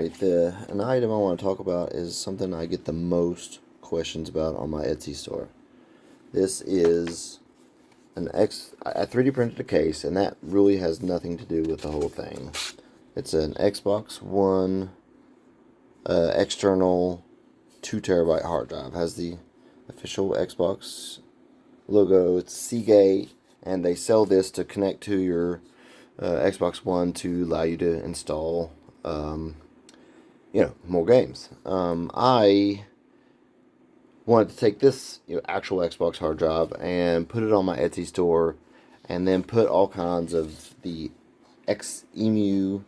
Alright, an item I want to talk about is something I get the most questions about on my Etsy store. This is I 3D printed a case, and that really has nothing to do with the whole thing. It's an Xbox One external 2TB hard drive. It has the official Xbox logo. It's Seagate, and they sell this to connect to your Xbox One to allow you to install more games. I wanted to take this actual Xbox hard drive and put it on my Etsy store, and then put all kinds of the xemu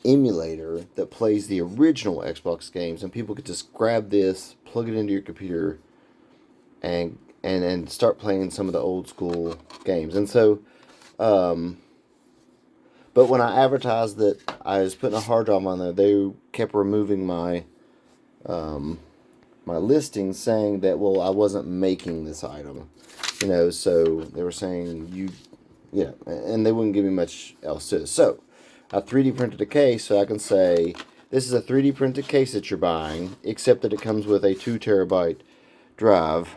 emulator that plays the original Xbox games, and people could just grab this, plug it into your computer, and start playing some of the old school games. And so but when I advertised that I was putting a hard drive on there, they kept removing my my listing, saying that, well, I wasn't making this item, so they were saying and they wouldn't give me much else to it. So I 3D printed a case, so I can say this is a 3D printed case that you're buying, except that it comes with a 2TB drive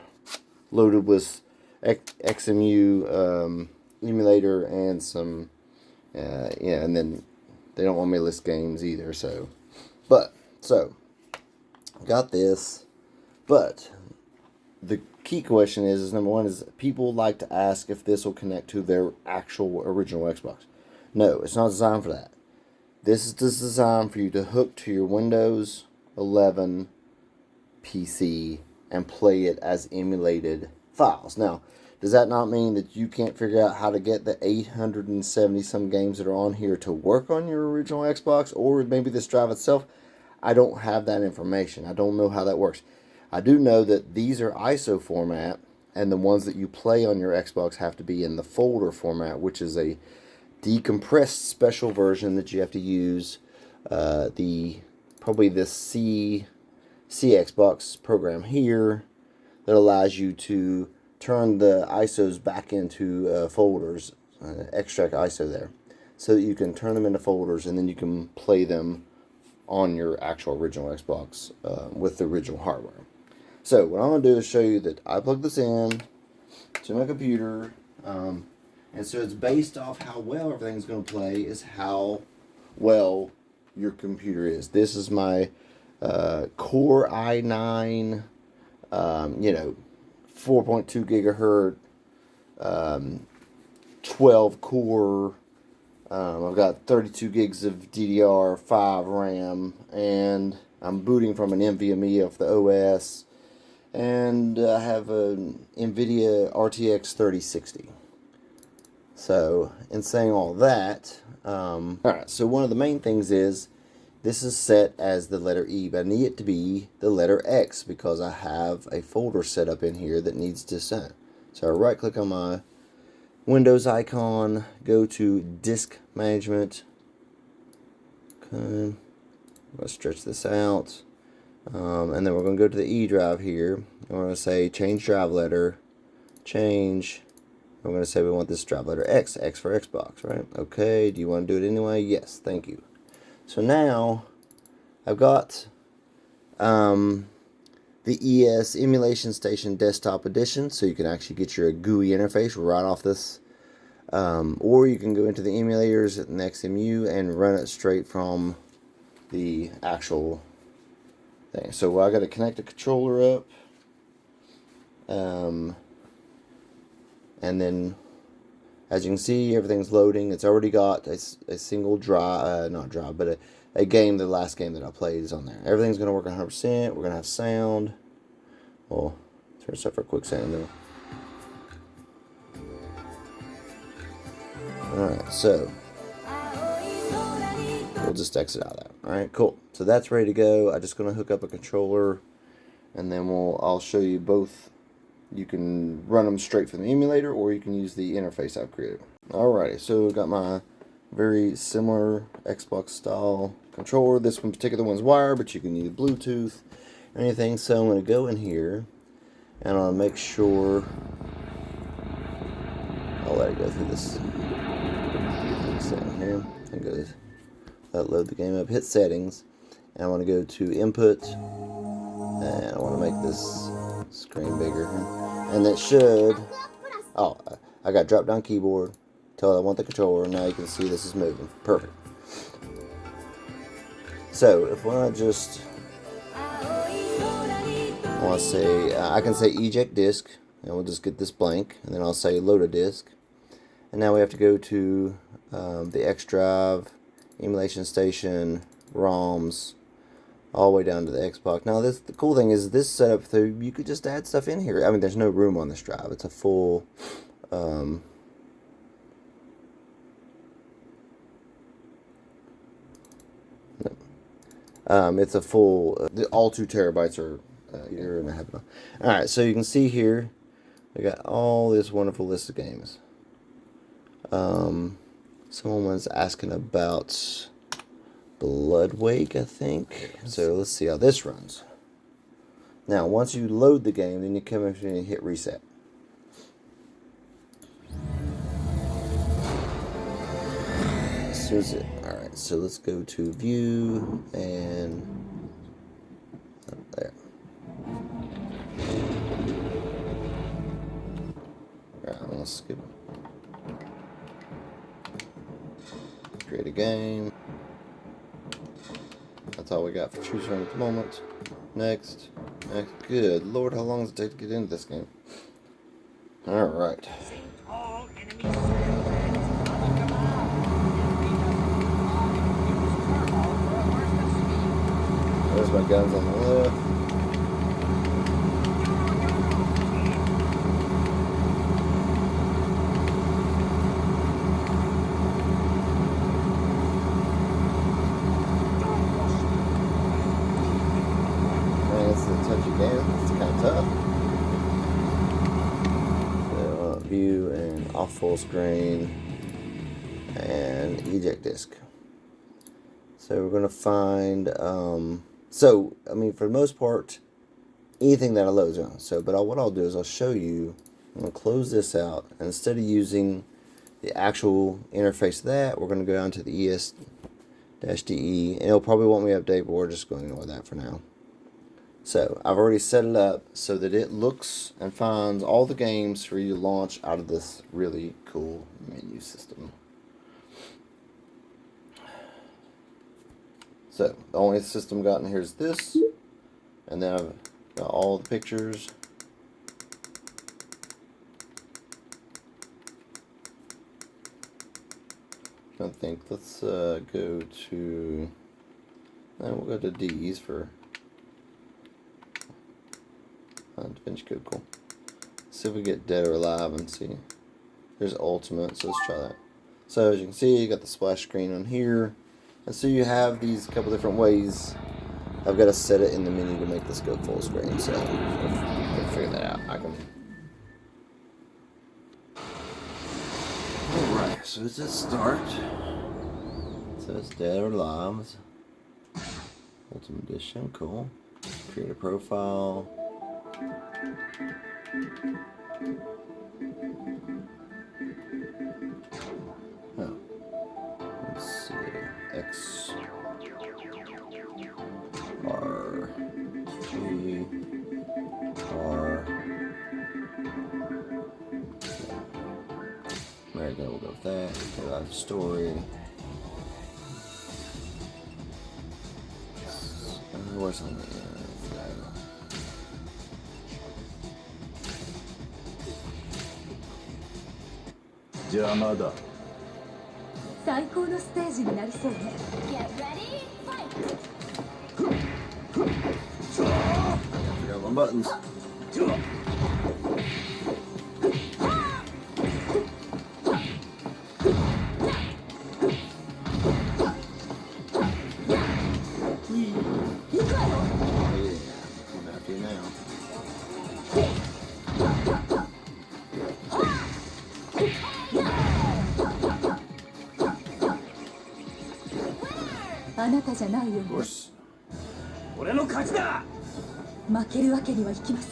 loaded with xemu emulator and some and then they don't want me to list games either, so got this. But the key question is number one is, people like to ask if this will connect to their actual original Xbox. No, it's not designed for that. This is just designed for you to hook to your Windows 11 PC and play it as emulated files. Now, does that not mean that you can't figure out how to get the 870 some games that are on here to work on your original Xbox, or maybe this drive itself? I don't have that information. I don't know how that works. I do know that these are ISO format, and the ones that you play on your Xbox have to be in the folder format, which is a decompressed special version that you have to use probably this Xbox program here that allows you to turn the ISOs back into folders, extract ISO there, so that you can turn them into folders, and then you can play them on your actual original Xbox with the original hardware. So what I'm going to do is show you that I plug this in to my computer, and so it's based off how well everything's going to play is how well your computer is. This is my Core i9, 4.2 gigahertz, 12 core. I've got 32 gigs of DDR5 RAM, and I'm booting from an NVMe off the OS, and I have an Nvidia RTX 3060. So, in saying all that, alright, so one of the main things is, this is set as the letter E, but I need it to be the letter X because I have a folder set up in here that needs to set. So I right click on my Windows icon, go to Disk Management. Okay, I'm going to stretch this out. And then we're going to go to the E drive here. And we're going to say change drive letter, change. We're going to say we want this drive letter X, X for Xbox, right? Okay, do you want to do it anyway? Yes, thank you. So now I've got the ES Emulation Station Desktop Edition, so you can actually get your GUI interface right off this, or you can go into the emulators at the xemu and run it straight from the actual thing. So I got to connect the controller up, and then as you can see, everything's loading. It's already got a single drive, not drive, but a game, the last game that I played is on there. Everything's going to work 100%. We're going to have sound. Well, turn this up for a quick sound there. Alright, so we'll just exit out of that. Alright, cool. So that's ready to go. I'm just going to hook up a controller, and then I'll show you both. You can run them straight from the emulator, or you can use the interface I've created. Alrighty, so I've got my very similar Xbox style controller. This one particular one's wired, but you can use Bluetooth or anything. So I'm going to go in here, and I'll make sure I'll let it go through this thing here. And go load the game up, hit settings, and I want to go to input, and I want to make this screen bigger, and it should, oh, I got drop down keyboard, tell it I want the controller, now you can see this is moving, perfect. So if I just want to say, I can say eject disk, and we'll just get this blank, and then I'll say load a disk, and now we have to go to the X drive, emulation station, ROMs, all the way down to the Xbox. Now the cool thing is this setup through, you could just add stuff in here. I mean, there's no room on this drive. It's a full it's a full all 2 terabytes are year and a half. Alright, so you can see here we got all this wonderful list of games. Someone was asking about Bloodwake, I think. So let's see how this runs. Now, once you load the game, then you come in and hit reset. Alright, so let's go to view and there. Alright, I'm gonna skip. Create a game. That's all we got for choose from at the moment. Next. Good Lord, how long does it take to get into this game? Alright. There's my guns on the left. It's kind of tough. So view and off full screen and eject disk. So we're going to find so I mean, for the most part, anything that I load on. So but what I'll do is I'll show you. I'm going to close this out, and instead of using the actual interface of that, we're going to go down to the ES-DE, and it'll probably want me to update, but we're just going to ignore that for now. So I've already set it up so that it looks and finds all the games for you to launch out of this really cool menu system. So the only system got in here is this, and then I've got all the pictures. I think let's go to, we'll go to D's for DaVinci Code. Cool. See if we get Dead or Alive and see. There's Ultimate, so let's try that. So as you can see, you got the splash screen on here, and so you have these couple different ways. I've got to set it in the menu to make this go full screen, so we'll figure that out. I can. Alright, so it's just start. So it's Dead or Alive. Ultimate Edition, cool. Create a profile. Oh, let's see. X R G R. There we go. We'll go with that. Okay, live story. Where's on the Yamada. Get ready, fight! Forgot my buttons. Of course.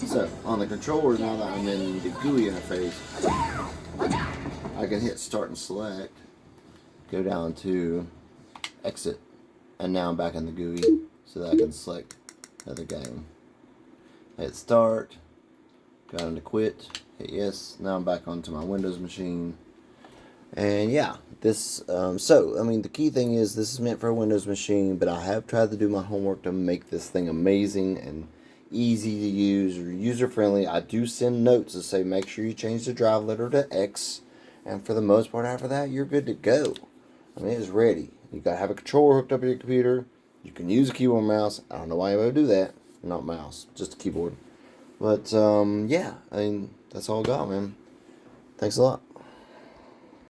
So, on the controller, now that I'm in the GUI interface, I can hit start and select, go down to exit And now I'm back in the GUI so that I can select another game. Hit start, got into quit, hit yes. Now I'm back onto my Windows machine. And yeah, this, so, I mean, the key thing is this is meant for a Windows machine, but I have tried to do my homework to make this thing amazing and easy to use, or user-friendly. I do send notes that say make sure you change the drive letter to X, and for the most part after that, you're good to go. I mean, it's ready. You gotta have a controller hooked up to your computer. You can use a keyboard and mouse. I don't know why you would do that. Not mouse, just a keyboard. But, yeah, I mean, that's all I got, man. Thanks a lot.